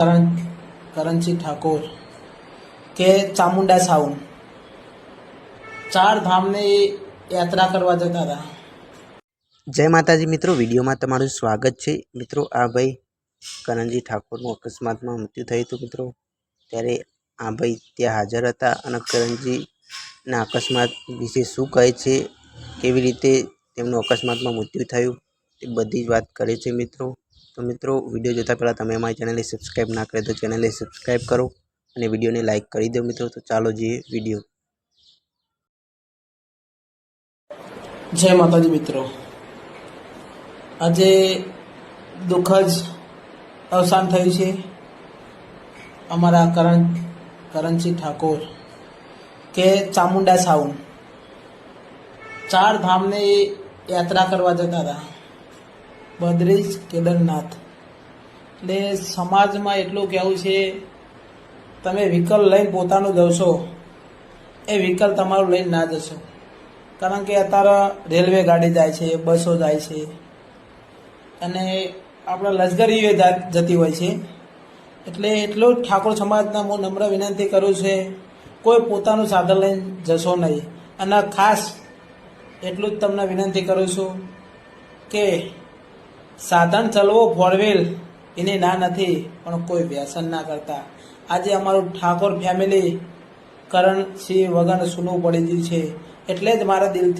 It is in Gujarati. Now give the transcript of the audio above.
કરણસિંહ ઠાકોર કે ચામુંડા સાઉન્ડ 4 ધામની યાત્રા કરવા જતા હતા. જય માતાજી મિત્રો, વિડીયોમાં તમારું સ્વાગત છે. મિત્રો, આ ભાઈ કરણસિંહ ઠાકોરનું અકસ્માતમાં મૃત્યુ થયું હતું મિત્રો. ત્યારે આ ભાઈ ત્યાં હાજર હતા અને કરણસિંહના અકસ્માત વિશે શું કહે છે, કેવી રીતે તેમનું અકસ્માતમાં મૃત્યુ થયું, એ બધી જ વાત કરે છે મિત્રો. તો મિત્રો, વિડીયો જોતા પહેલાં તમે અમારી ચેનલને સબસ્ક્રાઈબ ના કરે તો ચેનલને સબસ્ક્રાઈબ કરો અને વિડીયોને લાઇક કરી દો મિત્રો. તો ચાલો જોઈએ વિડીયો. જય માતાજી મિત્રો, આજે દુઃખદ અવસાન થયું છે અમારા કરણસિંહ ઠાકોર કે ચામુંડા સાઉન્ડ 4 ધામની યાત્રા કરવા જતા હતા, બદ્રીનાથ, કેદારનાથ. એટલે સમાજમાં એટલું કહેવું છે, તમે વ્હીકલ લઈને પોતાનું જશો, એ વ્હીકલ તમારું લઈને ના જશો. કારણ કે અત્યારે રેલવે ગાડી જાય છે, બસો જાય છે અને આપણા લશ્કરીઓ જતી હોય છે. એટલે એટલું ઠાકોર સમાજના હું નમ્ર વિનંતી કરું છે, કોઈ પોતાનું સાધન લઈને જશો નહીં. અને ખાસ એટલું જ તમને વિનંતી કરું છું કે સાધન ચલાવો, ફોર વ્હીલ એની ના નથી, પણ કોઈ વ્યસન ના કરતા. આજે અમારું ઠાકોર ફેમિલી કરણસિંહ વગર સૂનું પડી ગયું છે. એટલે જ મારા દિલથી